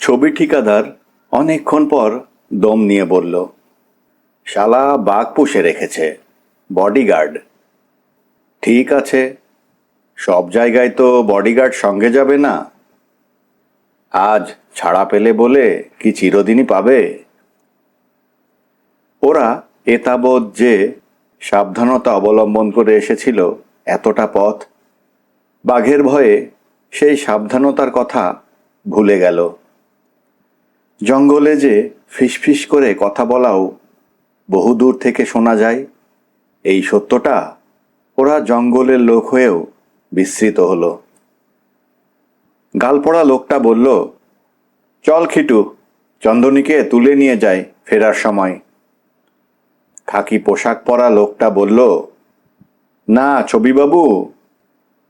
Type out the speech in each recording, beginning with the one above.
ছবি ঠিকাদার অনেকক্ষণ পর দম নিয়ে বলল, শালা বাঘ পুষে রেখেছে, বডিগার্ড। ঠিক আছে, সব জায়গায় তো বডিগার্ড সঙ্গে যাবে না। আজ ছাড়া পেলে বলে কি চিরদিনই পাবে? ওরা এতাবৎ যে সাবধানতা অবলম্বন করে এসেছিল এতটা পথ, বাঘের ভয়ে সেই সাবধানতার কথা ভুলে গেল। জঙ্গলে যে ফিসফিস করে কথা বলাও বহুদূর থেকে শোনা যায়, এই সত্যটা ওরা জঙ্গলের লোক হয়েও বিস্মৃত হলো। গালপড়া লোকটা বলল, চল খিটু, চন্দনীকে তুলে নিয়ে যায় ফেরার সময়। খাকি পোশাক পরা লোকটা বলল, না ছবিবাবু,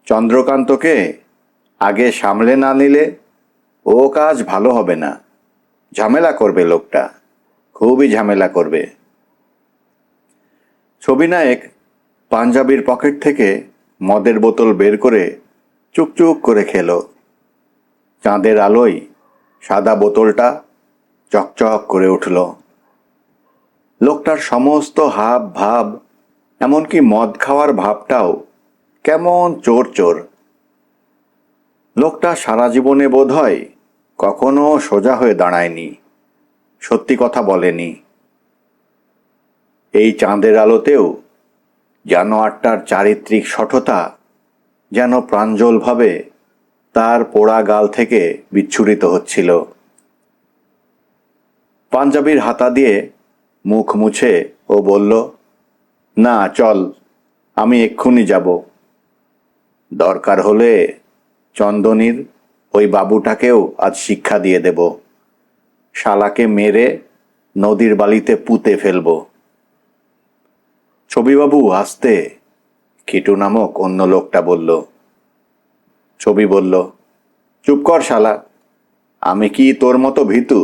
চন্দ্রকান্তকে আগে সামলে না নিলে ও কাজ ভালো হবে না। ঝামেলা করবে লোকটা, খুবই ঝামেলা করবে। ছবিনায়ক পাঞ্জাবির পকেট থেকে মদের বোতল বের করে চুকচুক করে খেল। চাঁদের আলোয় সাদা বোতলটা চকচক করে উঠল। লোকটার সমস্ত হাব ভাব, এমনকি মদ খাওয়ার ভাবটাও কেমন চোর চোর। লোকটা সারা জীবনে বোধহয় কখনো সোজা হয়ে দাঁড়ায়নি, সত্যি কথা বলেনি। এই চাঁদের আলোতেও জানোয়ারটার চারিত্রিক সঠতা যেন প্রাঞ্জলভাবে তার পোড়া গাল থেকে বিচ্ছুরিত হচ্ছিল। পাঞ্জাবির হাতা দিয়ে মুখ মুছে ও বলল, না চল, আমি এক্ষুনি যাব। দরকার হলে চন্দনীর ওই বাবুটাকেও আজ শিক্ষা দিয়ে দেব। শালাকে মেরে নদীর বালিতে পুঁতে ফেলব। ছবিবাবু আসতে, খিটু নামক অন্য লোকটা বলল। ছবি বলল, চুপ কর শালা, আমি কি তোর মতো ভীতু?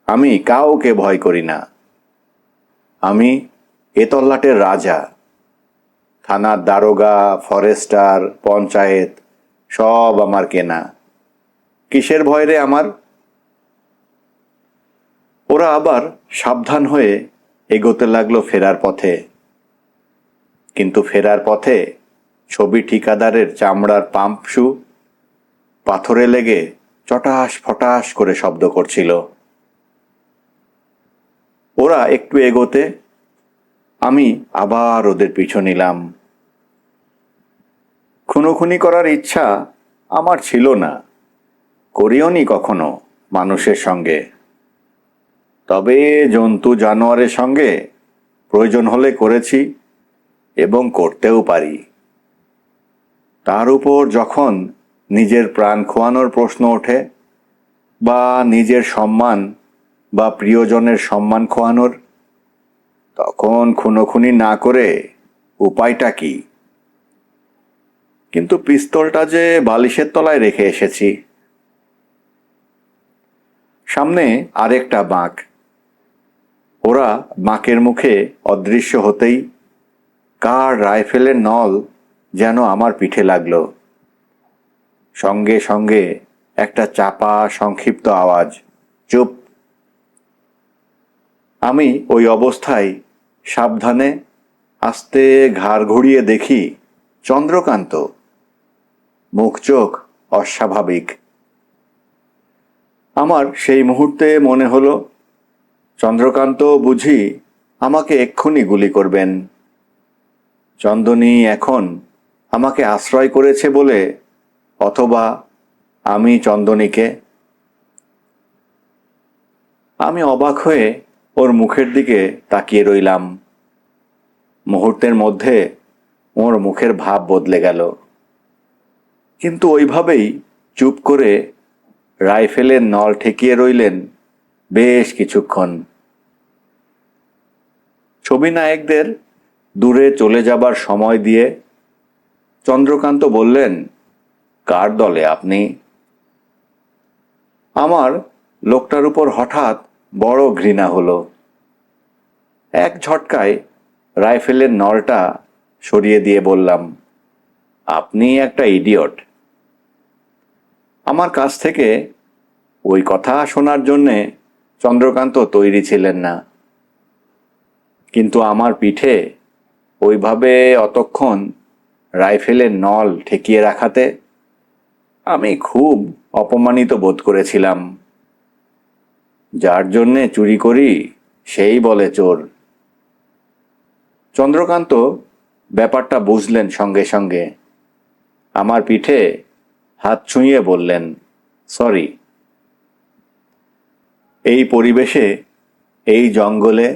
আমি কাউকে ভয় করি না। আমি এ তল্লাটের রাজা। থানার দারোগা, ফরেস্টার, পঞ্চায়েত সব আমার কেনা। কিসের ভয় রে আমার? ওরা আবার সাবধান হয়ে এগোতে লাগলো ফেরার পথে। কিন্তু ফেরার পথে ছবি ঠিকাদারের চামড়ার পাম্প শু পাথরে লেগে চটাস ফটাস করে শব্দ করছিল। ওরা একটু এগোতে আমি আবার ওদের পিছু নিলাম। খুনোখুনি করার ইচ্ছা আমার ছিল না, করিওনি কখনো মানুষের সঙ্গে। তবে জন্তু জানোয়ারের সঙ্গে প্রয়োজন হলে করেছি এবং করতেও পারি। তার উপর যখন নিজের প্রাণ খোয়ানোর প্রশ্ন ওঠে, বা নিজের সম্মান বা প্রিয়জনের সম্মান খোয়ানোর, তখন খুনোখুনি না করে উপায়টা কি? কিন্তু পিস্তলটা যে বালিশের তলায় রেখে এসেছি। সামনে আরেকটা বাঁক। ওরা বাঁকের মুখে অদৃশ্য হতেই কার রাইফেলের নল যেন আমার পিঠে লাগলো। সঙ্গে সঙ্গে একটা চাপা সংক্ষিপ্ত আওয়াজ, চুপ। আমি ওই অবস্থায় সাবধানে আস্তে ঘাড় ঘুরিয়ে দেখি চন্দ্রকান্ত। মুখ চোখ অস্বাভাবিক। আমার সেই মুহূর্তে মনে হলো চন্দ্রকান্ত বুঝি আমাকে এক্ষুনি গুলি করবেন। চন্দনী এখন আমাকে আশ্রয় করেছে বলে, অথবা আমি চন্দনীকে। আমি অবাক হয়ে ওর মুখের দিকে তাকিয়ে রইলাম। মুহূর্তের মধ্যে ওর মুখের ভাব বদলে গেল। কিন্তু ওইভাবেই চুপ করে রাইফেলের নল ঠেকিয়ে রইলেন বেশ কিছুক্ষণ। ছবি নায়কদের দূরে চলে যাবার সময় দিয়ে চন্দ্রকান্ত বললেন, কার দলে আপনি? আমার লোকটার উপর হঠাৎ বড় ঘৃণা হলো। এক ঝটকায় রাইফেলের নলটা সরিয়ে দিয়ে বললাম, আপনি একটা ইডিয়ট। আমার কাছ থেকে ওই কথা শোনার জন্যে চন্দ্রকান্ত তৈরি ছিলেন না, কিন্তু আমার পিঠে ওইভাবে অতক্ষণ রাইফেলের নল ঠেকিয়ে রাখাতে আমি খুব অপমানিত বোধ করেছিলাম। যার জন্যে চুরি করি সেই বলে চোর। চন্দ্রকান্ত ব্যাপারটা বুঝলেন সঙ্গে সঙ্গে। আমার পিঠে হাত ছুঁয়ে বললেন, সরি। এই পরিবেশে, এই জঙ্গলে,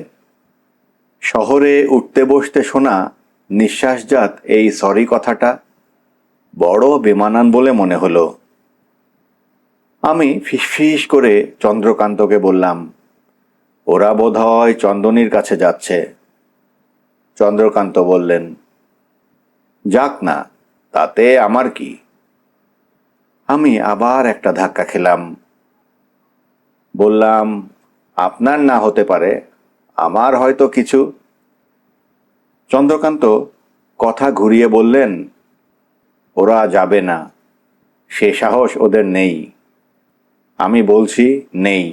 শহরে উঠতে বসতে শোনা নিঃশ্বাসজাত এই সরি কথাটা বড় বেমানান বলে মনে হলো। আমি ফিসফিস করে চন্দ্রকান্তকে বললাম, ওরা বোধহয় চন্দনীর কাছে যাচ্ছে। চন্দ্রকান্ত বললেন, যাক না, তাতে আমার কি। আমি আবার একটা ধাক্কা খেলাম। বললাম, আপনার না হতে পারে, আমার হয়তো কিছু। চন্দ্রকান্ত কথা ঘুরিয়ে বললেন, ওরা যাবে না, সে সাহস ওদের নেই। আমি বলছি নেই।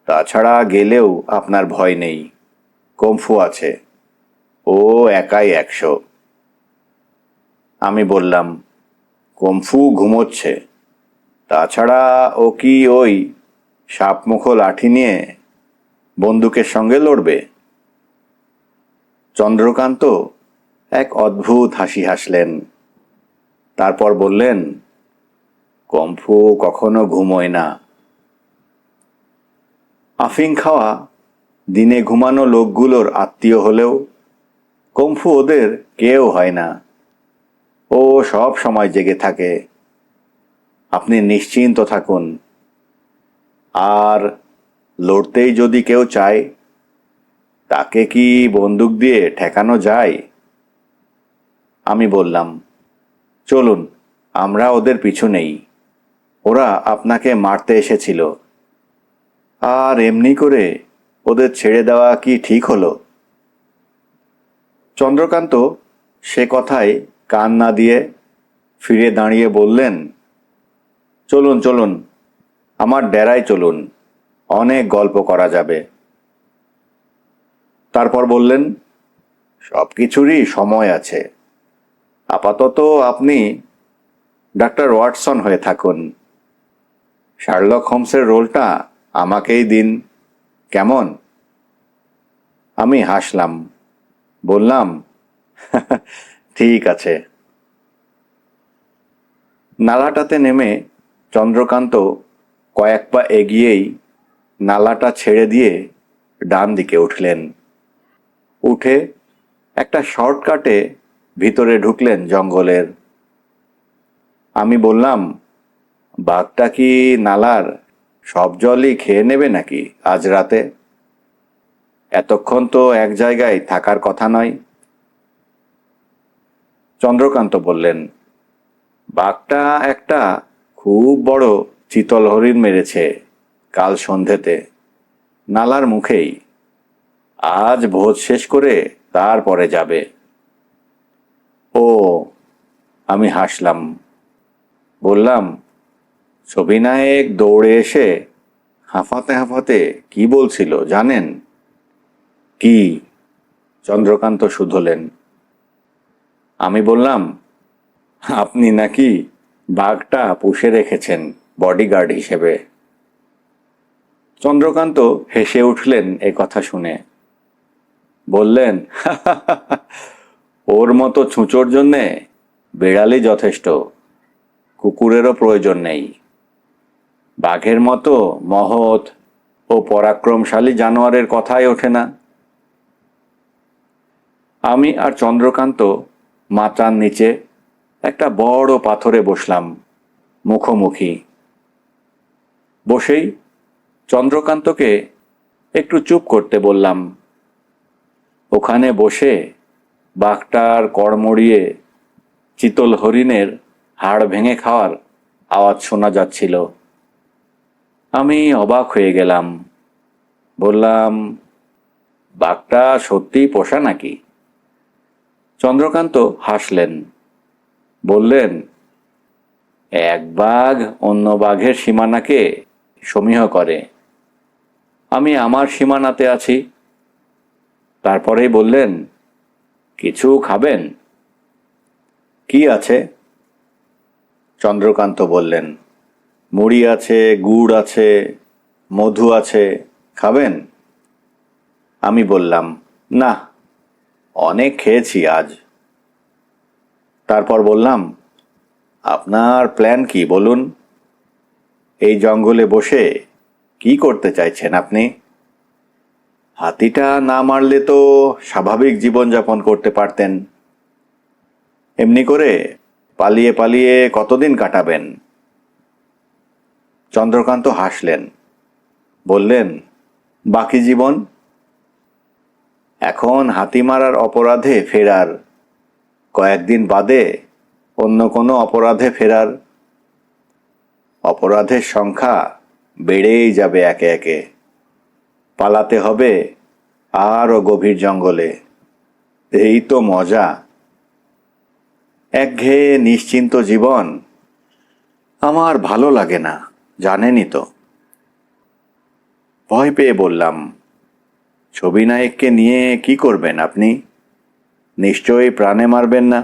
তাছাড়া গেলেও আপনার ভয় নেই, কম্ফু আছে, ও একাই 100। আমি বললাম, কম্ফু ঘুমোচ্ছে, তাছাড়া ও কি ওই সাপমুখো লাঠি নিয়ে বন্দুকের সঙ্গে লড়বে? চন্দ্রকান্ত এক অদ্ভুত হাসি হাসলেন। তারপর বললেন, কম্ফু কখনো ঘুমোয় না। আফিং খাওয়া, দিনে ঘুমানো লোকগুলোর আত্মীয় হলেও কম্ফু ওদের কেউ হয় না। ও সব সময় জেগে থাকে। আপনি নিশ্চিন্ত থাকুন। আর লড়তেই যদি কেউ চায়, তাকে কি বন্দুক দিয়ে ঠেকানো যায়? আমি বললাম, চলুন, আমরা ওদের পিছু নেই। ওরা আপনাকে মারতে এসেছিল, আর এমনি করে ওদের ছেড়ে দেওয়া কি ঠিক হলো? চন্দ্রকান্ত সে কথায় কান না দিয়ে ফিরে দাঁড়িয়ে বললেন, চলুন চলুন, আমার ডেরায় চলুন, অনেক গল্প করা যাবে। তারপর বললেন, সব কিছুরই সময় আছে। আপাতত আপনি ডাক্তার ওয়াটসন হয়ে থাকুন। শার্লক হোমসের রোলটা আমাকেই দিন, কেমন? আমি হাসলাম, বললাম, ঠিক আছে। নালাটাতে নেমে চন্দ্রকান্ত কয়েক পা এগিয়েই নালাটা ছেড়ে দিয়ে ডান দিকে উঠলেন। উঠে একটা শর্টকাটে ভিতরে ঢুকলেন জঙ্গলের। আমি বললাম, বাঘটা কি নালার সব জলই খেয়ে নেবে নাকি আজ রাতে? এতক্ষণ তো এক জায়গায় থাকার কথা নয়। চন্দ্রকান্ত বললেন, বাঘটা একটা খুব বড় চিতল হরিণ মেরেছে কাল সন্ধেতে, নালার মুখেই। আজ ভোজ শেষ করে তারপরে যাবে। ও, আমি হাসলাম, বললাম, ছবি নায়ক দৌড়ে এসে হাঁফাতে হাঁফাতে কি বলছিল জানেন? কি? চন্দ্রকান্ত শুধলেন। আমি বললাম, আপনি নাকি বাঘটা পুষে রেখেছেন বডিগার্ড হিসেবে। চন্দ্রকান্ত হেসে উঠলেন এ কথা শুনে। বললেন, ওর মতো ছুঁচোর জন্যে বিড়ালই যথেষ্ট, কুকুরেরও প্রয়োজন নেই। বাঘের মতো মহৎ ও পরাক্রমশালী জানোয়ারের কথাই ওঠে না। আমি আর চন্দ্রকান্ত মাচার নিচে একটা বড় পাথরে বসলাম, মুখোমুখি। বসেই চন্দ্রকান্তকে একটু চুপ করতে বললাম। ওখানে বসে বাঘটার কড়মড়িয়ে চিতল হরিণের হাড় ভেঙে খাওয়ার আওয়াজ শোনা যাচ্ছিল। আমি অবাক হয়ে গেলাম। বললাম, বাঘটা সত্যিই পোষা নাকি? চন্দ্রকান্ত হাসলেন, বললেন, এক বাঘ অন্য বাঘের সীমানাকে সমীহ করে। আমি আমার সীমানাতে আছি। তারপরেই বললেন, কিছু খাবেন? কি আছে? চন্দ্রকান্ত বললেন, মুড়ি আছে, গুড় আছে, মধু আছে, খাবেন? আমি বললাম, না, অনেক খেয়েছি আজ। তারপর বললাম, আপনার প্ল্যান কি বলুন? এই জঙ্গলে বসে কি করতে চাইছেন আপনি? হাতিটা না মারলে তো স্বাভাবিক জীবনযাপন করতে পারতেন। এমনি করে পালিয়ে পালিয়ে কতদিন কাটাবেন? চন্দ্রকান্ত হাসলেন, বললেন, বাকি জীবন? এখন হাতি মারার অপরাধে ফেরার, কয়েকদিন বাদে অন্য কোনো অপরাধে ফেরার। অপরাধের সংখ্যা বেড়েই যাবে একে একে। পালাতে হবে আরও গভীর জঙ্গলে। এই তো মজা। একঘেয়ে নিশ্চিন্ত জীবন আমার ভালো লাগে না, জানেনই তো। ভয় পেয়ে বললাম, ছবি নায়ককে নিয়ে কি করবেন আপনি? নিশ্চয়ই প্রাণে মারবেন না।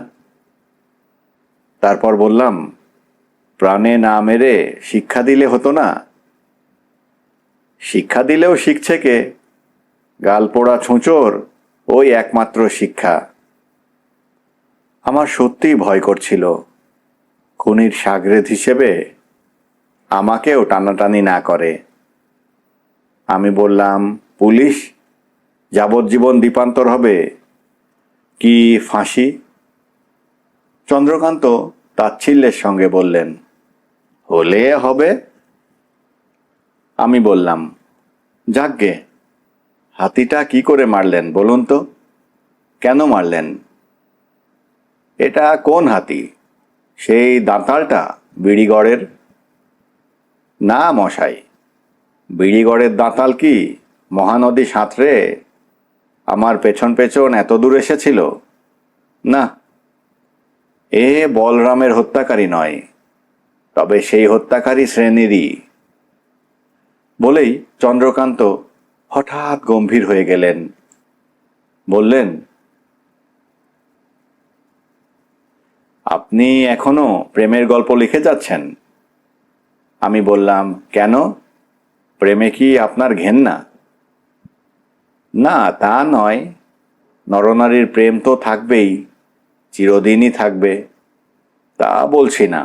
তারপর বললাম, প্রাণে না মেরে শিক্ষা দিলে হতো না? শিক্ষা দিলেও শিখছে কে? গালপোড়া ছুঁচোর ওই একমাত্র শিক্ষা। আমার সত্যিই ভয় করছিল, খুনির শাগরেদ হিসেবে আমাকেও টানাটানি না করে। আমি বললাম, পুলিশ? যাবজ্জীবন দ্বীপান্তর হবে কি ফাঁসি? চন্দ্রকান্ত তাচ্ছিল্যের সঙ্গে বললেন, হলে হবে। আমি বললাম, যাকগে, হাতিটা কি করে মারলেন বলুন তো? কেন মারলেন? এটা কোন হাতি? সেই দাঁতালটা বিড়িগড়ের? না মশাই, বিড়িগড়ের দাঁতাল কি মহানদী সাঁতরে আমার পেছন পেছন এত দূর এসেছিল? না, এ বলরামের হত্যাকারী নয়, তবে সেই হত্যাকারী শ্রেণীরই। বলেই চন্দ্রকান্ত হঠাৎ গম্ভীর হয়ে গেলেন। বললেন, আপনি এখনো প্রেমের গল্প লিখে যাচ্ছেন? আমি বললাম, কেন? প্রেমে কি আপনার ঘেন্না? না, তা নয়। নরনারীর প্রেম তো থাকবেই, চিরদিনই থাকবে, তা বলছি না।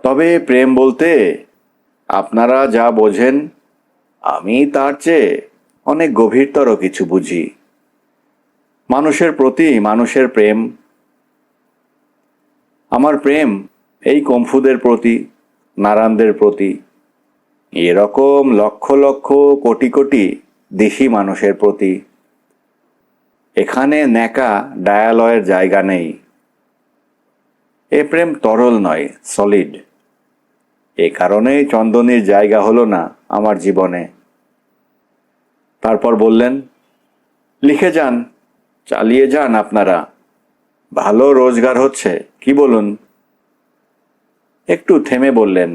তবে প্রেম বলতে আপনারা যা বোঝেন, আমি তার চেয়ে অনেক গভীরতর কিছু বুঝি। মানুষের প্রতি মানুষের প্রেম। আমার প্রেম এই কম্ফুদের প্রতি, নারায়ণদের প্রতি, এরকম লক্ষ লক্ষ কোটি কোটি দেশি মানুষের প্রতি। এখানে ন্যাকা ডায়ালয়ের জায়গা নেই। এ প্রেম তরল নয়, সলিড। এ কারণেই চন্দনীর জায়গা হলো না আমার জীবনে। তারপর বললেন, লিখে যান, চালিয়ে যান আপনারা, ভালো রোজগার হচ্ছে, কি বলুন? একটু থেমে বললেন,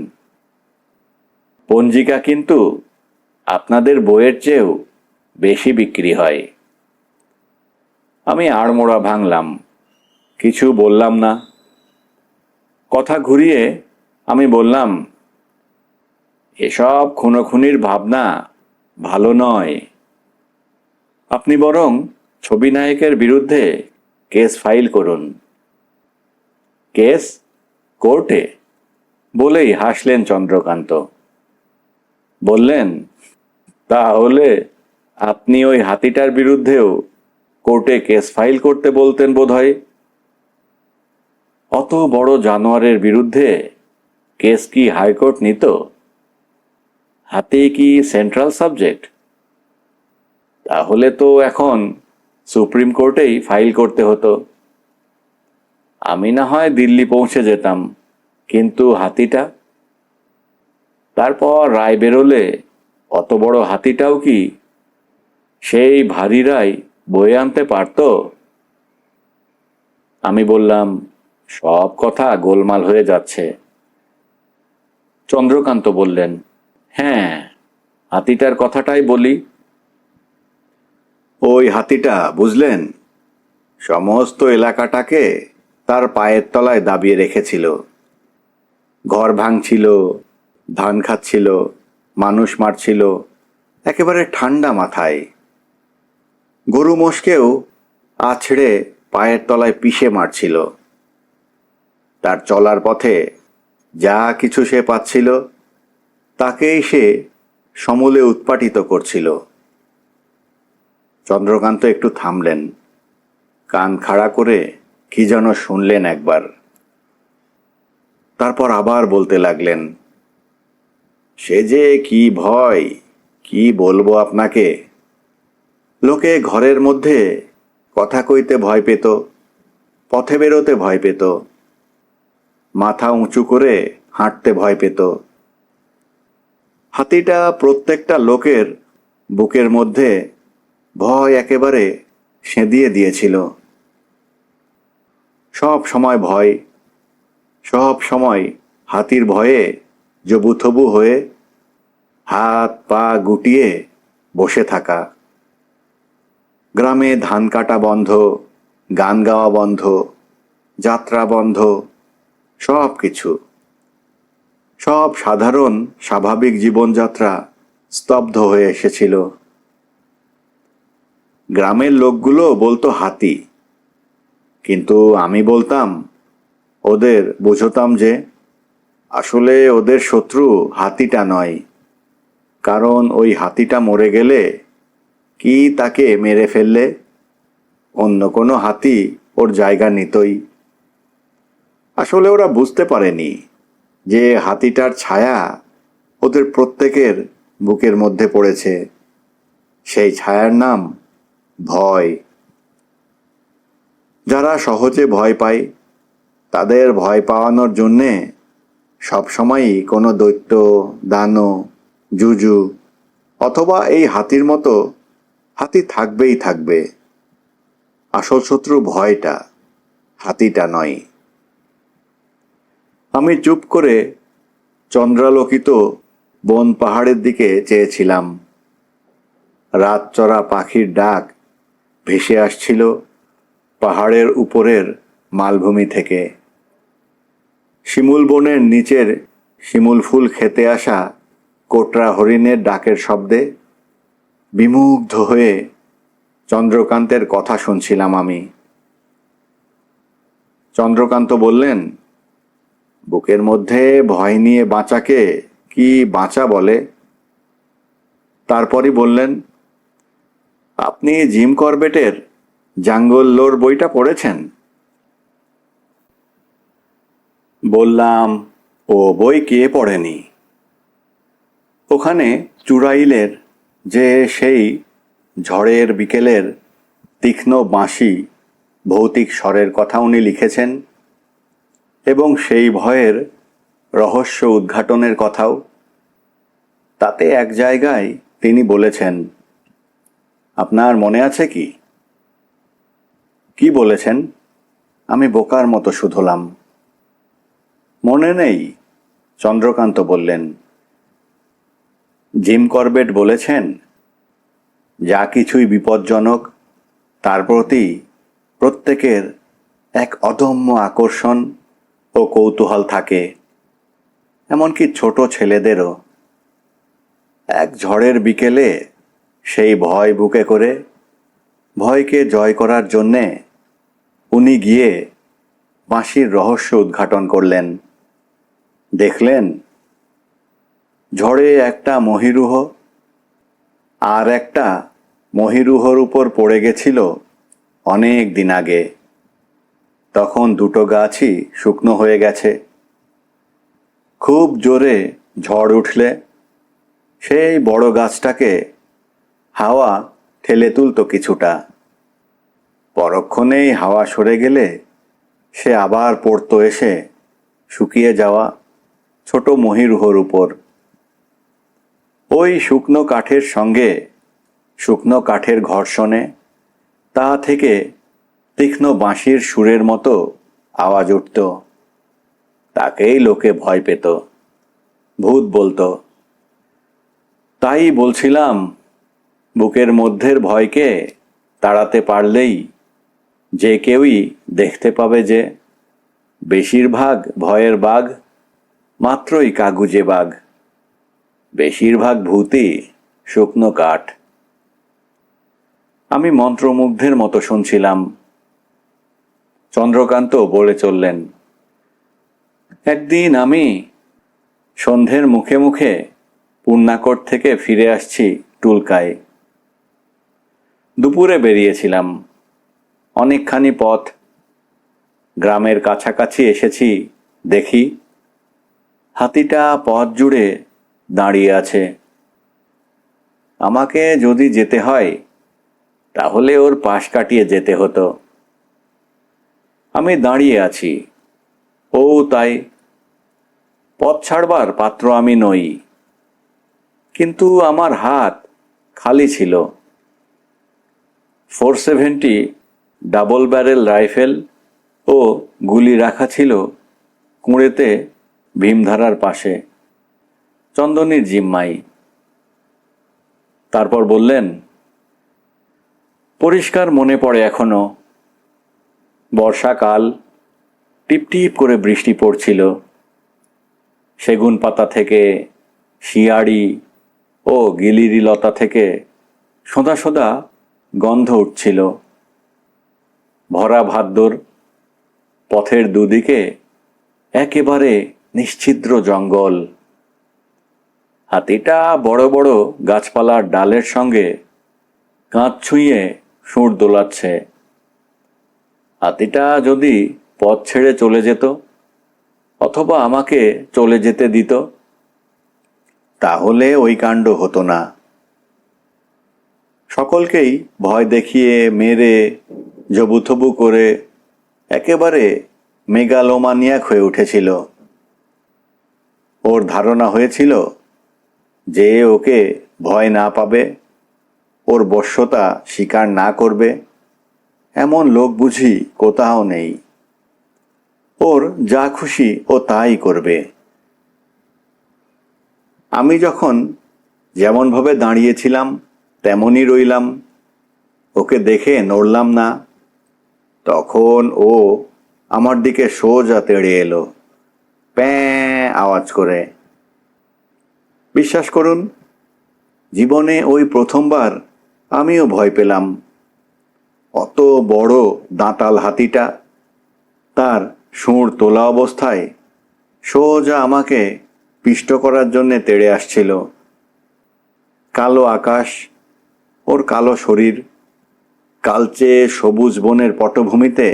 পঞ্জিকা কিন্তু আপনাদের বইয়ের চেয়েও বেশি বিক্রি হয়। আমি আড়মোড়া ভাঙলাম, কিছু বললাম না। কথা ঘুরিয়ে আমি বললাম, এসব খুনোখুনির ভাবনা ভালো নয়। আপনি বরং ছবি নায়কের বিরুদ্ধে কেস ফাইল করুন। কেস? কোর্টে? বলেই হাসলেন চন্দ্রকান্ত। বললেন, তাহলে আপনি ওই হাতিটার বিরুদ্ধেও কোর্টে কেস ফাইল করতে বলতেন বোধহয়। অত বড় জানোয়ারের বিরুদ্ধে কেস কি হাইকোর্ট নিত? হাতি কি সেন্ট্রাল সাবজেক্ট? তাহলে তো এখন সুপ্রিম কোর্টেই ফাইল করতে হতো। আমি না হয় দিল্লি পৌঁছে যেতাম, কিন্তু হাতিটা? তারপর রায় বেরোলে অত বড় হাতিটাও কি সেই ভারী রায় বয়ে আনতে পারত? আমি বললাম, সব কথা গোলমাল হয়ে যাচ্ছে। চন্দ্রকান্ত বললেন, হ্যাঁ, হাতিটার কথাটাই বলি। ওই হাতিটা বুঝলেন, সমস্ত এলাকাটাকে তার পায়ের তলায় দাবিয়ে রেখেছিল। ঘর ভাঙছিল, ধান খাচ্ছিল, মানুষ মারছিল, একেবারে ঠান্ডা মাথায়। গরু মোষকেও আছড়ে পায়ের তলায় পিষে মারছিল। তার চলার পথে যা কিছু সে পাচ্ছিল তাকেই সে সমূলে উৎপাটিত করছিল। চন্দ্রকান্ত একটু থামলেন, কান খাড়া করে কি যেন শুনলেন একবার। তারপর আবার বলতে লাগলেন, সে যে কি ভয়, কি বলবো আপনাকে। লোকে ঘরের মধ্যে কথা কইতে ভয় পেত, পথে বেরোতে ভয় পেত, মাথা উঁচু করে হাঁটতে ভয় পেত। হাতিটা প্রত্যেকটা লোকের বুকের মধ্যে ভয় একেবারে সেঁধিয়ে দিয়েছিল। সব সময় ভয়, সব সময় হাতির ভয়ে জবুথবু হয়ে হাত পা গুটিয়ে বসে থাকা। গ্রামে ধান কাটা বন্ধ, গান গাওয়া বন্ধ, যাত্রা বন্ধ, সব কিছু। সব সাধারণ স্বাভাবিক জীবনযাত্রা স্তব্ধ হয়ে এসেছিল। গ্রামের লোকগুলো বলতো হাতি, কিন্তু আমি বলতাম, ওদের বুঝতাম যে আসলে ওদের শত্রু হাতিটা নয়, কারণ ওই হাতিটা মরে গেলে কি তাকে মেরে ফেললে অন্য কোনো হাতি ওর জায়গা নিতই। আসলে ওরা বুঝতে পারেনি যে হাতিটার ছায়া ওদের প্রত্যেকের বুকের মধ্যে পড়েছে। সেই ছায়ার নাম ভয়। যারা সহজে ভয় পায় তাদের ভয় পাওয়ানোর জন্যে সবসময়ই কোনো দৈত্য, দানো, জুজু অথবা এই হাতির মতো হাতি থাকবেই থাকবে। আসল শত্রু ভয়টা, হাতিটা নয়। আমি চুপ করে চন্দ্রালোকিত বন পাহাড়ের দিকে চেয়েছিলাম। রাত চড়া পাখির ডাক ভেসে আসছিল পাহাড়ের উপরের মালভূমি থেকে। শিমুল বনের নিচের শিমুল ফুল খেতে আসা কোটরা হরিণের ডাকের শব্দে বিমুগ্ধ হয়ে চন্দ্রকান্তের কথা শুনছিলাম আমি। চন্দ্রকান্ত বললেন, বুকের মধ্যে ভয় নিয়ে বাঁচাকে কি বাঁচা বলে? তারপরই বললেন, আপনি জিম করবেটের জাঙ্গল লোর বইটা পড়েছেন? বললাম, ও বই কে পড়েনি? ওখানে চুড়াইলের যে সেই ঝড়ের বিকেলের তীক্ষ্ণ বাঁশি ভৌতিক স্বরের কথা উনি লিখেছেন, এবং সেই ভয়ের রহস্য উদ্ঘাটনের কথাও। তাতে এক জায়গায় তিনি বলেছেন, আপনার মনে আছে কি? কি বলেছেন? আমি বোকার মতো শুধলাম। মনে নেই, চন্দ্রকান্ত বললেন। জিম করবেট বলেছেন, যা কিছুই বিপজ্জনক তার প্রতি প্রত্যেকের এক অদম্য আকর্ষণ ও কৌতূহল থাকে, এমনকি ছোট ছেলেদেরও। এক ঝড়ের বিকেলে সেই ভয় বুকে করে ভয়কে জয় করার জন্যে উনি গিয়ে বাঁশির রহস্য উদ্ঘাটন করলেন। দেখলেন, ঝড়ে একটা মহিরুহ আর একটা মহিরুহর উপর পড়ে গেছিল অনেক দিন আগে। তখন দুটো গাছই শুকনো হয়ে গেছে। খুব জোরে ঝড় উঠলে সেই বড় গাছটাকে হাওয়া ঠেলে তুলত কিছুটা। পরক্ষণেই হাওয়া সরে গেলে সে আবার পড়তো এসে শুকিয়ে যাওয়া ছোট মহিরুহর উপর। ওই শুকনো কাঠের সঙ্গে শুকনো কাঠের ঘর্ষণে তা থেকে তীক্ষ্ণ বাঁশির সুরের মতো আওয়াজ উঠত, তাকেই লোকে ভয় পেত, ভূত বলতো। তাই বলছিলাম, বুকের মধ্যের ভয়কে তাড়াতে পারলেই যে কেউই দেখতে পাবে যে বেশিরভাগ ভয়ের বাঘ মাত্রই কাগুজে বাঘ, বেশিরভাগ ভূতই শুকনো কাঠ। আমি মন্ত্রমুগ্ধের মতো শুনছিলাম। চন্দ্রকান্ত বলে চললেন, একদিন আমি সন্ধ্যের মুখে মুখে পুন্নাকোট থেকে ফিরে আসছি টুলকায়। দুপুরে বেরিয়েছিলাম, অনেকখানি পথ। গ্রামের কাছাকাছি এসেছি, দেখি হাতিটা পথ জুড়ে দাঁড়িয়ে আছে। আমাকে যদি যেতে হয় তাহলে ওর পাশ কাটিয়ে যেতে হতো। আমি দাঁড়িয়ে আছি, ও তাই। পথ ছাড়বার পাত্র আমি নই, কিন্তু আমার হাত খালি ছিল। 470 ডাবল ব্যারেল রাইফেল ও গুলি রাখা ছিল কুঁড়েতে ভীমধারার পাশে, চন্দনীর জিম্মাই। তারপর বললেন, পরিষ্কার মনে পড়ে এখনো, বর্ষাকাল, টিপটিপ করে বৃষ্টি পড়ছিল। সেগুন পাতা থেকে, শিয়াড়ি ও গিলিরি লতা থেকে সোঁদা সোঁদা গন্ধ উঠছিল। ভরা ভাদ্র, পথের দুদিকে একেবারে নিশ্ছিদ্র জঙ্গল। হাতিটা বড় বড় গাছপালার ডালের সঙ্গে কাঁধ ছুঁয়ে সুর দোলাচ্ছে। হাতিটা যদি পথ ছেড়ে চলে যেত অথবা আমাকে চলে যেতে দিত, তাহলে ওই কাণ্ড হতো না। সকলকেই ভয় দেখিয়ে, মেরে, জবুথবু করে একেবারে মেগালোমানিয়াক হয়ে উঠেছিল। ওর ধারণা হয়েছিল যে ওকে ভয় না পাবে, ওর বশ্যতা স্বীকার না করবে, এমন লোক বুঝি কোথাও নেই। ওর যা খুশি ও তাই করবে। আমি যখন যেমনভাবে দাঁড়িয়েছিলাম তেমনই রইলাম, ওকে দেখে নড়লাম না। তখন ও আমার দিকে সোজা তেড়ে এলো, প্যাঁ আওয়াজ করে। বিশ্বাস করুন, জীবনে ওই প্রথমবার আমিও ভয় পেলাম। অত বড় দাঁতাল হাতিটা তার সুর তোলা অবস্থায় সোজা আমাকে পিষ্ট করার জন্যে তেড়ে আসছিল। কালো আকাশ, ওর কালো শরীর, কালচে সবুজ বনের পটভূমিতে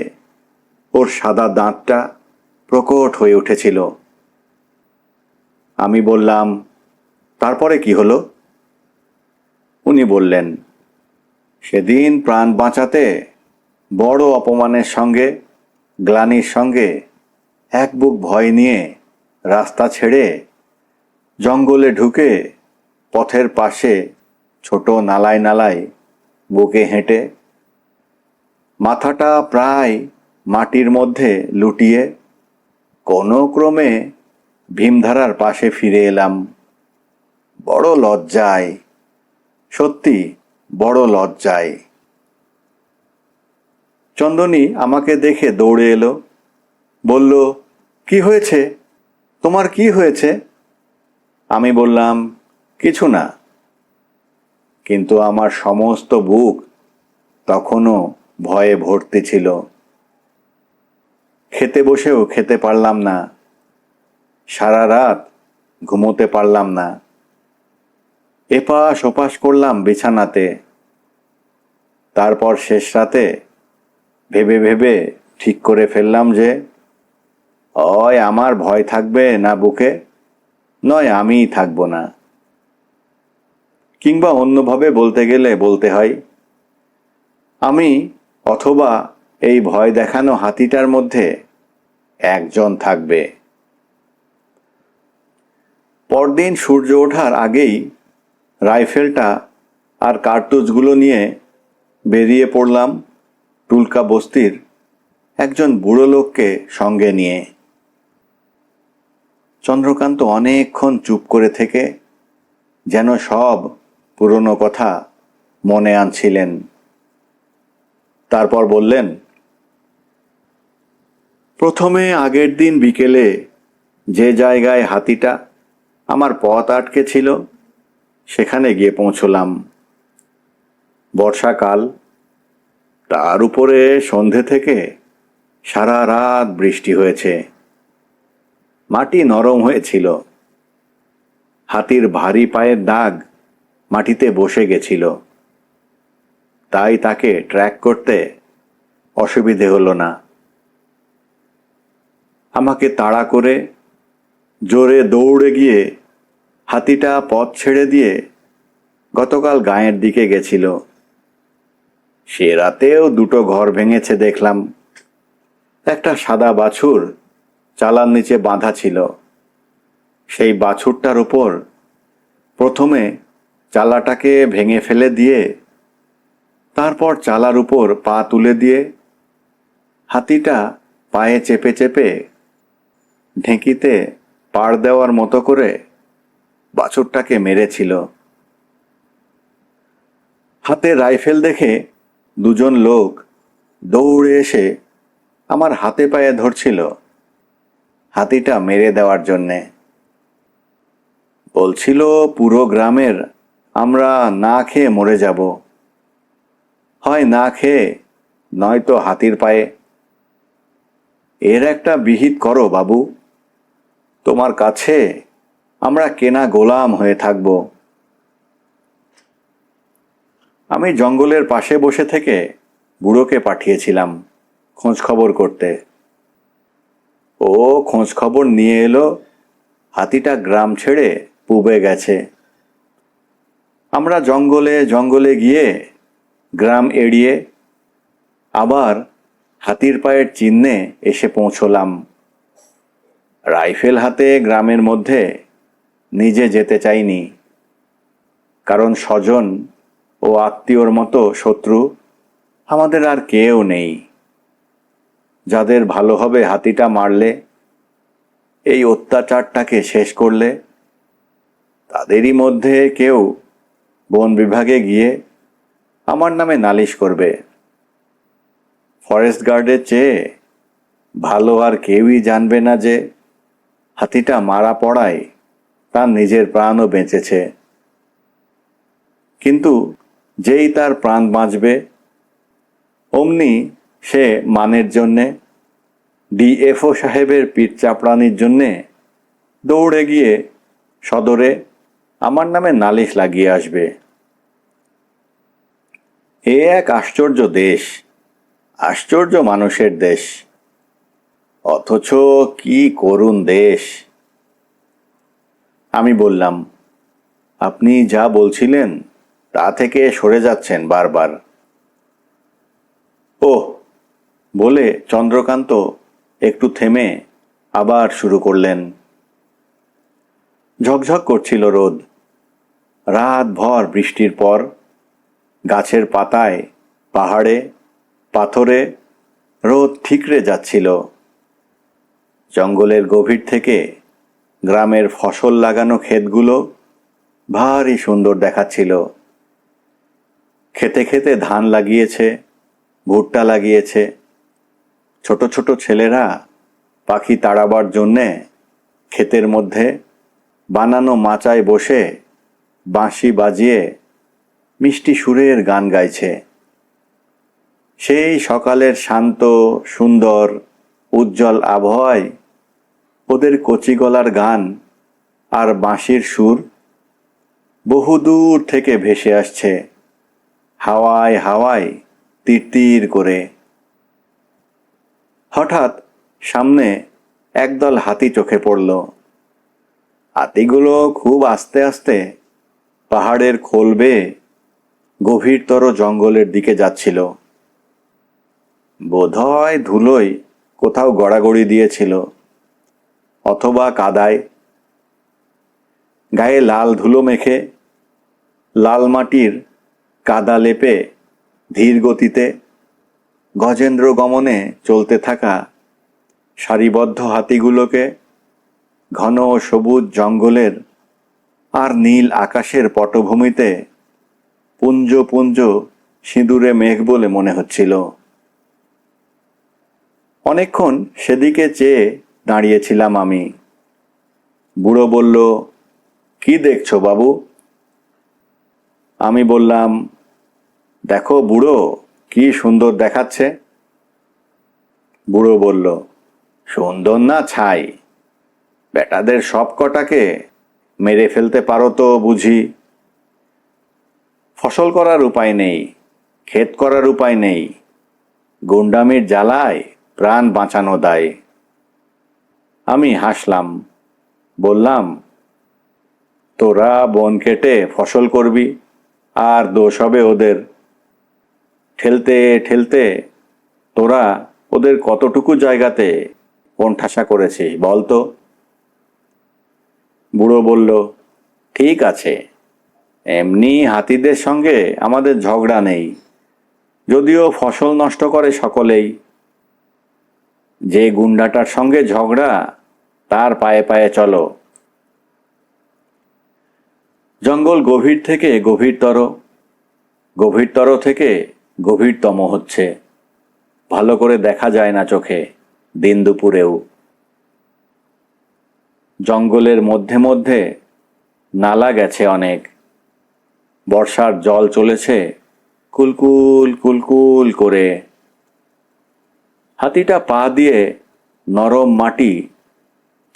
ওর সাদা দাঁতটা প্রকট হয়ে উঠেছিল। আমি বললাম, তারপরে কি হলো? উনি বললেন, সেদিন প্রাণ বাঁচাতে বড় অপমানের সঙ্গে, গ্লানির সঙ্গে, এক বুক ভয় নিয়ে রাস্তা ছেড়ে জঙ্গলে ঢুকে পথের পাশে ছোট নালায় নালায় বুকে হেঁটে, মাথাটা প্রায় মাটির মধ্যে লুটিয়ে কোনো ক্রমে ভীমধারার পাশে ফিরে এলাম। বড় লজ্জায়, সত্যি বড় লজ্জায়। চন্দনী আমাকে দেখে দৌড়ে এলো, বলল, কি হয়েছে তোমার, কি হয়েছে? আমি বললাম, কিছু না। কিন্তু আমার সমস্ত বুক তখনও ভয়ে ভর্তি ছিল। খেতে বসেও খেতে পারলাম না, সারা রাত ঘুমোতে পারলাম না। এপাশ ওপাশ করলাম বিছানাতে। তারপর শেষ রাতে ভেবে ভেবে ঠিক করে ফেললাম যে হয় আমার ভয় থাকবে না বুকে, নয় আমিই থাকবো না। কিংবা অন্যভাবে বলতে গেলে বলতে হয়, আমি অথবা এই ভয় দেখানো হাতিটার মধ্যে একজন থাকবে। পরদিন সূর্য ওঠার আগেই রাইফেলটা আর কার্তুজগুলো নিয়ে বেরিয়ে পড়লাম টুলকা বস্তির একজন বুড়ো লোককে সঙ্গে নিয়ে। চন্দ্রকান্ত অনেকক্ষণ চুপ করে থেকে যেন সব পুরনো কথা মনে আনছিলেন। তারপর বললেন, প্রথমে আগের দিন বিকেলে যে জায়গায় হাতিটা আমার পথ আটকে ছিল সেখানে গিয়ে পৌঁছলাম। বর্ষাকাল, তার উপরে সন্ধে থেকে সারা রাত বৃষ্টি হয়েছে। মাটি নরম হয়েছিল, হাতির ভারী পায়ের দাগ মাটিতে বসে গেছিল, তাই তাকে ট্র্যাক করতে অসুবিধে হলো না। আমাকে তাড়া করে জোরে দৌড়ে গিয়ে হাতিটা পথ ছেড়ে দিয়ে গতকাল গাঁয়ের দিকে গেছিল। সে রাতেও দুটো ঘর ভেঙেছে দেখলাম। একটা সাদা বাছুর চালার নিচে বাঁধা ছিল। সেই বাছুরটার উপর প্রথমে চালাটাকে ভেঙে ফেলে দিয়ে তারপর চালার উপর পা তুলে দিয়ে হাতিটা পায়ে চেপে চেপে ঢেঁকিতে পাড় দেওয়ার মতো করে বাছুরটাকে মেরেছিল। হাতে রাইফেল দেখে দুজন লোক দৌড়ে এসে আমার হাতে পায়ে ধরছিল হাতিটা মেরে দেওয়ার জন্যে। বলছিল পুরো গ্রামের আমরা না খেয়ে মরে যাব, হয় না খেয়ে নয়তো হাতির পায়ে। এর একটা বিহিত করো বাবু, তোমার কাছে আমরা কেনা গোলাম হয়ে থাকব। আমি জঙ্গলের পাশে বসে থেকে বুড়োকে পাঠিয়েছিলাম খোঁজ খবর করতে। ও খোঁজ খবর নিয়ে এলো হাতিটা গ্রাম ছেড়ে পূবে গেছে। আমরা জঙ্গলে জঙ্গলে গিয়ে গ্রাম এড়িয়ে আবার হাতির পায়ের চিহ্নে এসে পৌঁছলাম। রাইফেল হাতে গ্রামের মধ্যে নিজে যেতে চাইনি, কারণ স্বজন ও আত্মীয়র মতো শত্রু আমাদের আর কেউ নেই। যাদের ভালো হবে হাতিটা মারলে, এই অত্যাচারটাকে শেষ করলে, তাদেরই মধ্যে কেউ বন বিভাগে গিয়ে আমার নামে নালিশ করবে। ফরেস্ট গার্ডের চেয়ে ভালো আর কেউই জানবে না যে হাতিটা মারা পড়ায় তার নিজের প্রাণও বেঁচেছে। কিন্তু যেই তার প্রাণ বাঁচবে অমনি সে মানের জন্যে, ডিএফও সাহেবের পিঠ চাপড়ানির জন্যে দৌড়ে গিয়ে সদরে আমার নামে নালিশ লাগিয়ে আসবে। এ এক আশ্চর্য দেশ, আশ্চর্য মানুষের দেশ, অথচ কি করুণ দেশ। আমি বললাম, আপনি যা বলছিলেন তা থেকে সরে যাচ্ছেন বারবার। ওহ বলে চন্দ্রকান্ত একটু থেমে আবার শুরু করলেন। ঝকঝক করছিল রোদ। রাত ভর বৃষ্টির পর গাছের পাতায়, পাহাড়ে, পাথরে রোদ ঠিকরে যাচ্ছিল। জঙ্গলের গভীর থেকে গ্রামের ফসল লাগানো ক্ষেতগুলো ভারী সুন্দর দেখাচ্ছিল। খেতে খেতে ধান লাগিয়েছে, ভুট্টা লাগিয়েছে। ছোট ছোট ছেলেরা পাখি তাড়াবার জন্যে ক্ষেতের মধ্যে বানানো মাচায় বসে বাঁশি বাজিয়ে মিষ্টি সুরের গান গাইছে। সেই সকালের শান্ত সুন্দর উজ্জ্বল আবহাওয়ায় ওদের কচি গলার গান আর বাঁশির সুর বহুদূর থেকে ভেসে আসছে হাওয়ায় হাওয়ায় তিরতির করে। হঠাৎ সামনে একদল হাতি চোখে পড়ল। হাতিগুলো খুব আস্তে আস্তে পাহাড়ের খোল বেয়ে গভীরতর জঙ্গলের দিকে যাচ্ছিল। বোধহয় ধুলোয় কোথাও গড়াগড়ি দিয়েছিল, অথবা কাদায়। গায়ে লাল ধুলো মেখে লাল মাটির কাদা লেপে ধীর গতিতে গজেন্দ্র গমনে চলতে থাকা সারিবদ্ধ হাতিগুলোকে ঘন সবুজ জঙ্গলের আর নীল আকাশের পটভূমিতে পুঞ্জ পুঞ্জ সিঁদুরে মেঘ বলে মনে হচ্ছিল। অনেকক্ষণ সেদিকে চেয়ে দাঁড়িয়েছিলাম আমি। বুড়ো বলল, কি দেখছো বাবু? আমি বললাম, দেখো বুড়ো, কি সুন্দর দেখাচ্ছে। বুড়ো বলল, সুন্দর না ছাই? বেটাদের সব কটাকে মেরে ফেলতে পারো তো বুঝি। ফসল করার উপায় নেই, ক্ষেত করার উপায় নেই, গুন্ডামির জ্বালায় প্রাণ বাঁচানো দায়। আমি হাসলাম, বললাম, তোরা বন কেটে ফসল করবি আর দোষ হবে ওদের। ঠেলতে ঠেলতে তোরা ওদের কতটুকু জায়গাতে কোণঠাসা করেছিস বলতো? বুড়ো বলল, ঠিক আছে, এমনি হাতিদের সঙ্গে আমাদের ঝগড়া নেই, যদিও ফসল নষ্ট করে সকলেই। যে গুন্ডাটার সঙ্গে ঝগড়া তার পায়ে পায়ে চলো। জঙ্গল গভীর থেকে গভীরতর, গভীরতর থেকে গভীরতম হচ্ছে। ভালো করে দেখা যায় না চোখে দিন দুপুরেও। জঙ্গলের মধ্যে মধ্যে নালা গেছে অনেক, বর্ষার জল চলেছে কুলকুল কুলকুল করে। হাতিটা পা দিয়ে নরম মাটি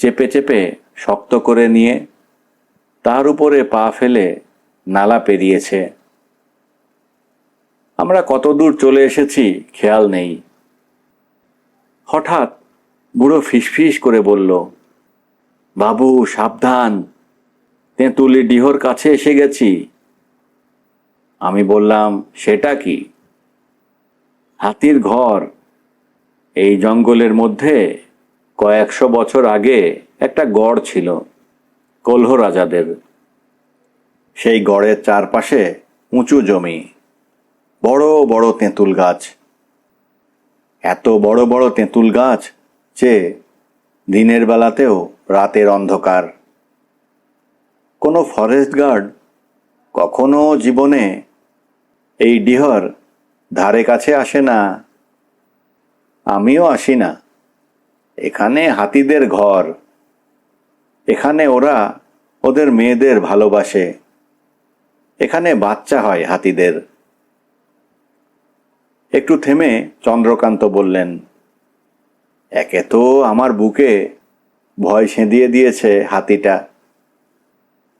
চেপে চেপে শক্ত করে নিয়ে তার উপরে পা ফেলে নালা পেরিয়েছে। আমরা কত দূর চলে এসেছি খেয়াল নেই। হঠাৎ বুড়ো ফিসফিস করে বলল, বাবু সাবধান, তেঁতুলি ডিহর কাছে এসে গেছি। আমি বললাম, সেটা কি? হাতির ঘর। এই জঙ্গলের মধ্যে কয়েকশো বছর আগে একটা গড় ছিল, কলহ রাজাদের। সেই গড়ের চারপাশে উঁচু জমি, বড় বড় তেঁতুল গাছ। এত বড় বড় তেঁতুল গাছ যে দিনের বেলাতেও রাতের অন্ধকার। কোনো ফরেস্ট গার্ড কখনো জীবনে এই ডিহর ধারে কাছে আসে না, আমিও আসি না। এখানে হাতিদের ঘর, এখানে ওরা ওদের মেয়েদের ভালোবাসে, এখানে বাচ্চা হয় হাতিদের। একটু থেমে চন্দ্রকান্ত বললেন, একে তো আমার বুকে ভয় সেঁধিয়ে দিয়েছে হাতিটা,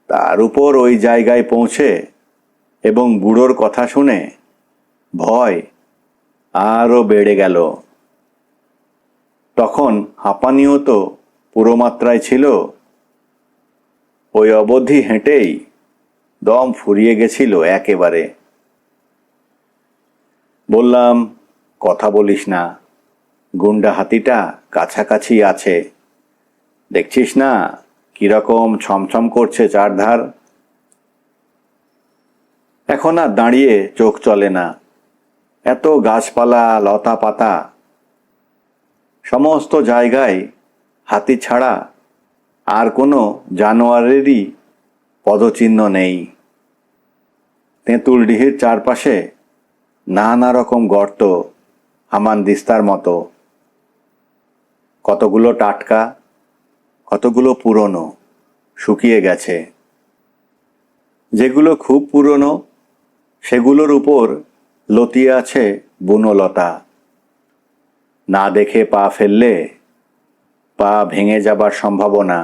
তার উপর ওই জায়গায় পৌঁছে এবং বুড়োর কথা শুনে ভয় আরও বেড়ে গেল। তখন হাঁপানিও তো পুরো মাত্রায় ছিল। ওই অবধি হেঁটেই দম ফুরিয়ে গেছিল একেবারে। বললাম, কথা বলিস না, গুন্ডা হাতিটা কাছাকাছি আছে। দেখছিস না কিরকম ছমছম করছে চারধার। এখন আর দাঁড়িয়ে চোখ চলে না, এত গাছপালা লতা পাতা। সমস্ত জায়গায় হাতি ছাড়া আর কোনো জানোয়ারেরই পদচিহ্ন নেই। তেঁতুল ডিহির চারপাশে নানা রকম গর্ত, হামানদিস্তার মতো। কতগুলো টাটকা, কতগুলো পুরনো, শুকিয়ে গেছে। যেগুলো খুব পুরনো সেগুলোর উপর লতিয়ে আছে বুনোলতা। না দেখে পা ফেললে পা ভেঙে যাবার সম্ভাবনা।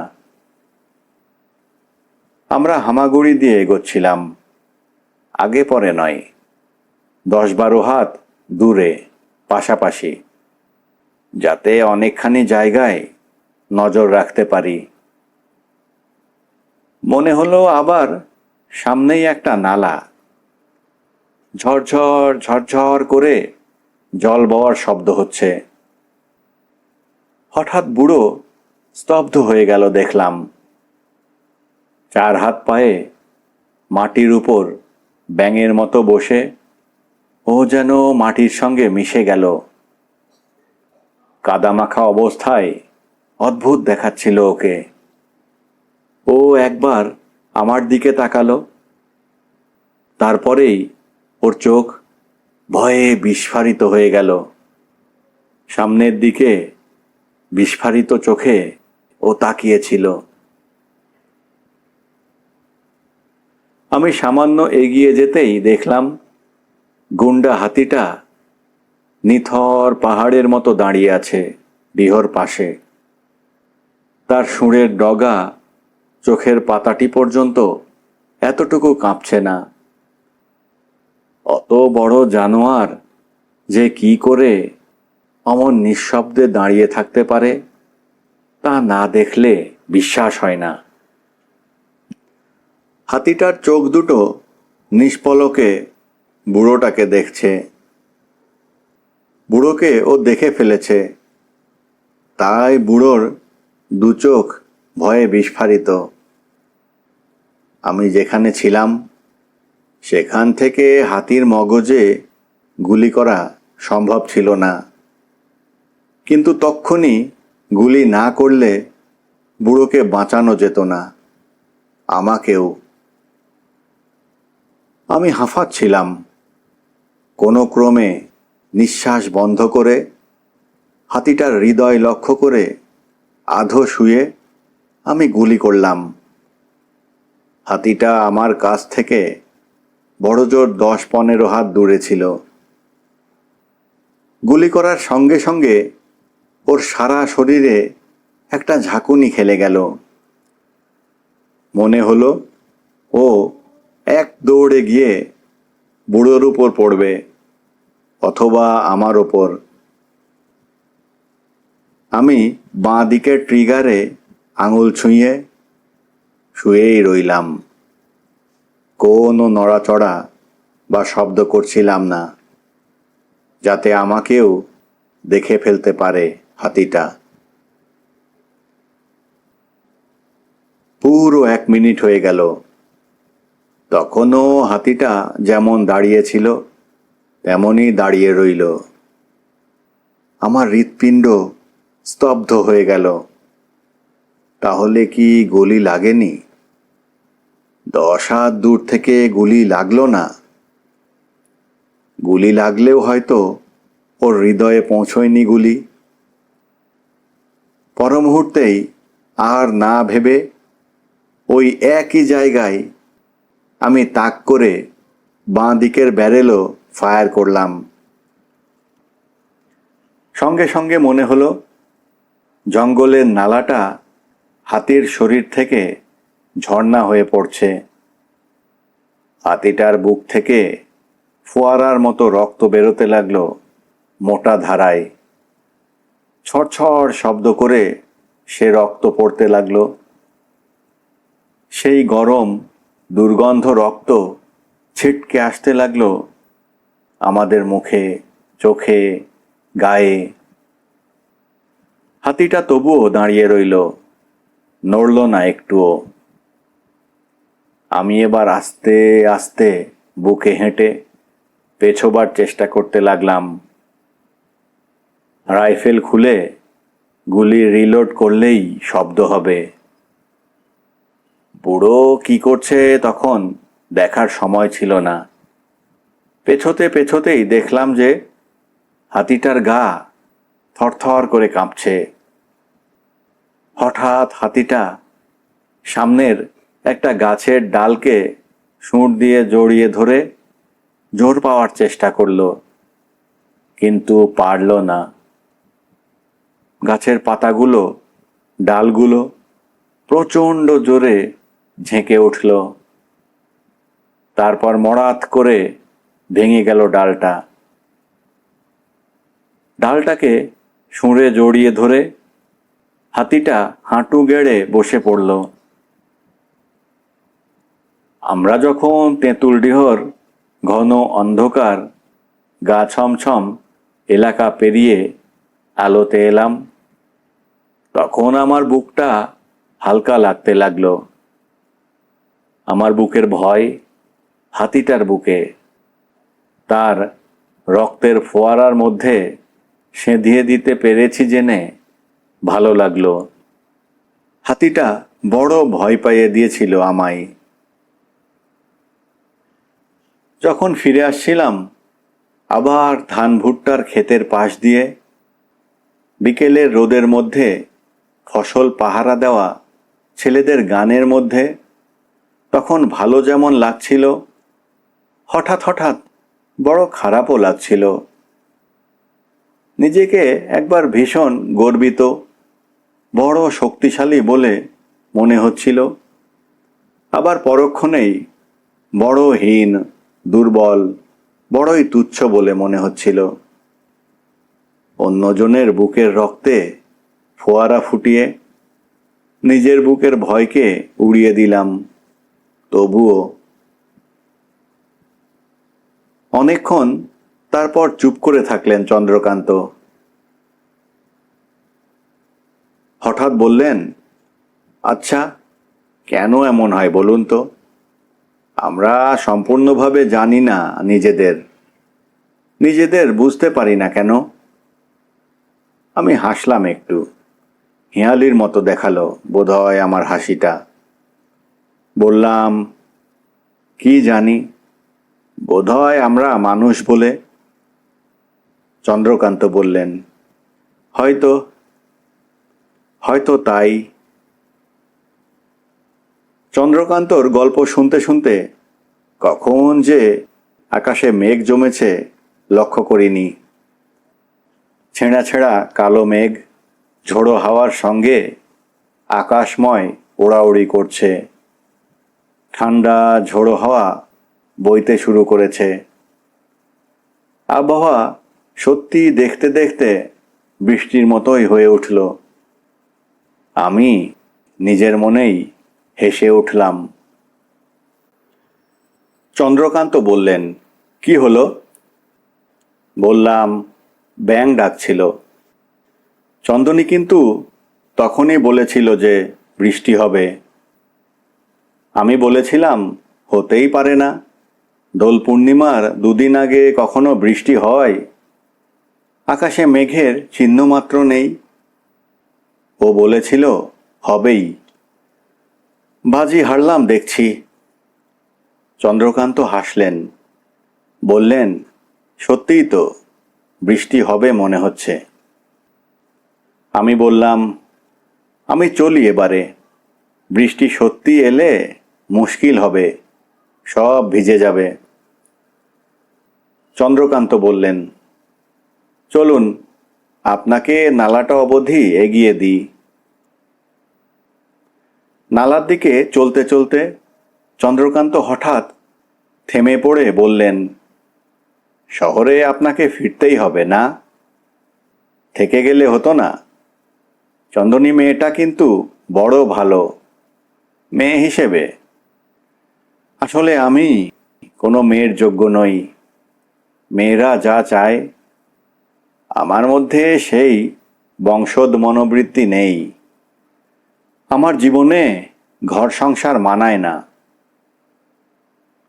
আমরা হামাগুড়ি দিয়ে এগোচ্ছিলাম, আগে পরে নয়, 10-12 হাত দূরে পাশাপাশি, যাতে অনেকখানি জায়গায় নজর রাখতে পারি। মনে হলো আবার সামনেই একটা নালা, ঝরঝর ঝরঝর করে জল বওয়ার শব্দ হচ্ছে। হঠাৎ বুড়ো স্তব্ধ হয়ে গেল দেখলাম। 4 হাত পায়ে মাটির উপর ব্যাঙের মতো বসে ও যেন মাটির সঙ্গে মিশে গেল। কাদামাখা অবস্থায় অদ্ভুত দেখাচ্ছিল ওকে। ও একবার আমার দিকে তাকালো, তারপরেই ওর চোখ ভয়ে বিস্ফারিত হয়ে গেল। সামনের দিকে বিস্ফারিত চোখে ও তাকিয়েছিল। আমি সামান্য এগিয়ে যেতেই দেখলাম গুন্ডা হাতিটা নিথর পাহাড়ের মতো দাঁড়িয়ে আছে ডিহর পাশে। তার সুরের ডগা চোখের পাতাটি পর্যন্ত এতটুকু কাঁপছে না। অত বড় জানোয়ার যে কি করে অমন নিঃশব্দে দাঁড়িয়ে থাকতে পারে তা না দেখলে বিশ্বাস হয় না। হাতিটার চোখ দুটো নিষ্পলকে বুড়োটাকে দেখছে। বুড়োকে ও দেখে ফেলেছে, তাই বুড়োর দু চোখ ভয়ে বিস্ফারিত। আমি যেখানে ছিলাম সেখান থেকে হাতির মগজে গুলি করা সম্ভব ছিল না, কিন্তু তক্ষুনি গুলি না করলে বুড়োকে বাঁচানো যেত না, আমাকেও। আমি হাঁফাচ্ছিলাম। কোনো ক্রমে নিঃশ্বাস বন্ধ করে হাতিটার হৃদয় লক্ষ্য করে আধো শুয়ে আমি গুলি করলাম। হাতিটা আমার কাছ থেকে বড়জোর 10-15 হাত দূরে ছিল। গুলি করার সঙ্গে সঙ্গে ওর সারা শরীরে একটা ঝাঁকুনি খেলে গেল। মনে হলো ও এক দৌড়ে গিয়ে বুড়োর উপর পড়বে, অথবা আমার ওপর। আমি বাঁ দিকের ট্রিগারে আঙুল ছুঁয়ে শুয়েই রইলাম। কোনো নড়াচড়া বা শব্দ করছিলাম না, যাতে আমাকেও দেখে ফেলতে পারে হাতিটা। পুরো 1 মিনিট হয়ে গেল। তখনও হাতিটা যেমন দাঁড়িয়েছিল তেমনই দাঁড়িয়ে রইল। আমার হৃৎপিণ্ড স্তব্ধ হয়ে গেল। তাহলে কি গুলি লাগেনি? 10 হাত দূর থেকে গুলি লাগলো না? গুলি লাগলেও হয়তো ওর হৃদয়ে পৌঁছয়নি গুলি। পর মুহূর্তেই আর না ভেবে ওই একই জায়গায় আমি তাক করে বাঁ দিকের ব্যারেলও ফায়ার করলাম। সঙ্গে সঙ্গে মনে হলো জঙ্গলের নালাটা হাতির শরীর থেকে ঝর্ণা হয়ে পড়ছে। হাতিটার বুক থেকে ফোয়ারার মতো রক্ত বেরোতে লাগলো মোটা ধারায়। ছড়ছড় শব্দ করে সে রক্ত পড়তে লাগলো। সেই গরম দুর্গন্ধ রক্ত ছিটকে আসতে লাগলো আমাদের মুখে, চোখে, গায়ে। হাতিটা তবুও দাঁড়িয়ে রইল, নড়ল না একটুও। আমি এবার আস্তে আস্তে বুকে হেঁটে পেছোবার চেষ্টা করতে লাগলাম। রাইফেল খুলে গুলি রিলোড করলেই শব্দ হবে। বুড়ো কি করছে তখন দেখার সময় ছিল না। পেছোতে পেছোতেই দেখলাম যে হাতিটার গা থরথর করে কাঁপছে। হঠাৎ হাতিটা সামনের একটা গাছের ডালকে সুঁড় দিয়ে জড়িয়ে ধরে জোর পাওয়ার চেষ্টা করলো, কিন্তু পারল না। গাছের পাতাগুলো, ডালগুলো প্রচণ্ড জোরে ঝেঁকে উঠল। তারপর মড়াত করে ভেঙে গেল ডালটা। ডালটাকে সুঁড়ে জড়িয়ে ধরে হাতিটা হাঁটু গেড়ে বসে পড়ল। আমরা যখন তেঁতুলডিহর ঘন অন্ধকার গা ছমছম এলাকা পেরিয়ে আলোতে এলাম, তখন আমার বুকটা হালকা লাগতে লাগলো। আমার বুকের ভয় হাতিটার বুকে, তার রক্তের ফোয়ারার মধ্যে সেঁধিয়ে দিতে পেরেছি জেনে ভালো লাগলো। হাতিটা বড় ভয় পাইয়ে দিয়েছিল আমায়। যখন ফিরে আসছিলাম আবার ধান ভুট্টার ক্ষেতের পাশ দিয়ে, বিকেলের রোদের মধ্যে ফসল পাহারা দেওয়া ছেলেদের গানের মধ্যে, তখন ভালো যেমন লাগছিল, হঠাৎ হঠাৎ বড় খারাপও লাগছিল। নিজেকে একবার ভীষণ গর্বিত, বড় শক্তিশালী বলে মনে হচ্ছিল, আবার পরক্ষণেই বড় হীন, দুর্বল, বড়ই তুচ্ছ বলে মনে হচ্ছিল। অন্যজনের বুকের রক্তে ফোয়ারা ফুটিয়ে নিজের বুকের ভয়কে উড়িয়ে দিলাম। তবুও অনেকক্ষণ তারপর চুপ করে থাকলেন চন্দ্রকান্ত। হঠাৎ বললেন, আচ্ছা, কেন এমন হয় বলুন তো? আমরা সম্পূর্ণভাবে জানি না নিজেদের বুঝতে পারি না কেন? আমি হাসলাম একটু, হেঁয়ালির মতো দেখালো বোধহয় আমার হাসিটা। বললাম, কি জানি, বোধহয় আমরা মানুষ বলে। চন্দ্রকান্ত বললেন, হয়তো হয়তো তাই। চন্দ্রকান্তর গল্প শুনতে শুনতে কখন যে আকাশে মেঘ জমেছে লক্ষ্য করিনি। ছেঁড়া ছেঁড়া কালো মেঘ ঝোড়ো হাওয়ার সঙ্গে আকাশময় ওড়াউড়ি করছে। ঠান্ডা ঝোড়ো হাওয়া বইতে শুরু করেছে। আবহাওয়া সত্যি দেখতে দেখতে বৃষ্টির মতোই হয়ে উঠল। আমি নিজের মনেই হেসে উঠলাম। চন্দ্রকান্ত বললেন, কি হলো? বললাম, ব্যাঙ ডাকছিল। চন্দনী কিন্তু তখনই বলেছিল যে বৃষ্টি হবে। আমি বলেছিলাম, হতেই পারে না, দোল পূর্ণিমার দুদিন আগে কখনো বৃষ্টি হয়? আকাশে মেঘের চিহ্নমাত্র নেই। ও বলেছিল, হবেই। বাজি হারলাম দেখছি। চন্দ্রকান্ত হাসলেন, বললেন, সত্যিই তো, বৃষ্টি হবে মনে হচ্ছে। আমি বললাম, আমি চলি এবারে। বৃষ্টি সত্যি এলে মুশকিল হবে, সব ভিজে যাবে। চন্দ্রকান্ত বললেন, চলুন, আপনাকে নালাটা অবধি এগিয়ে দিই। নালার দিকে চলতে চলতে চন্দ্রকান্ত হঠাৎ থেমে পড়ে বললেন, শহরে আপনাকে ফিরতেই হবে না? থেকে গেলে হতো না? চন্দনী মেয়েটা কিন্তু বড় ভালো মেয়ে হিসেবে। আসলে আমি কোনো মেয়ের যোগ্য নই। মেয়েরা যা চায়, আমার মধ্যে সেই বংশোদ মনোবৃত্তি নেই। আমার জীবনে ঘর সংসার মানায় না।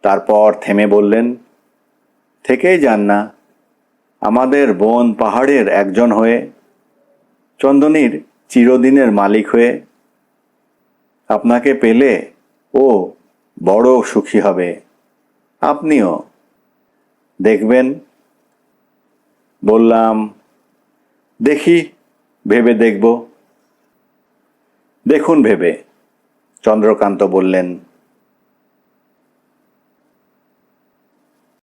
তারপর থেমে বললেন, থেকেই যান না, আমাদের বন পাহাড়ের একজন হয়ে, চন্দনীর চিরদিনের মালিক হয়ে। আপনাকে পেলে ও বড় সুখী হবে, আপনিও দেখবেন। বললাম, দেখি, ভেবে দেখব। দেখুন ভেবে, চন্দ্রকান্ত বললেন।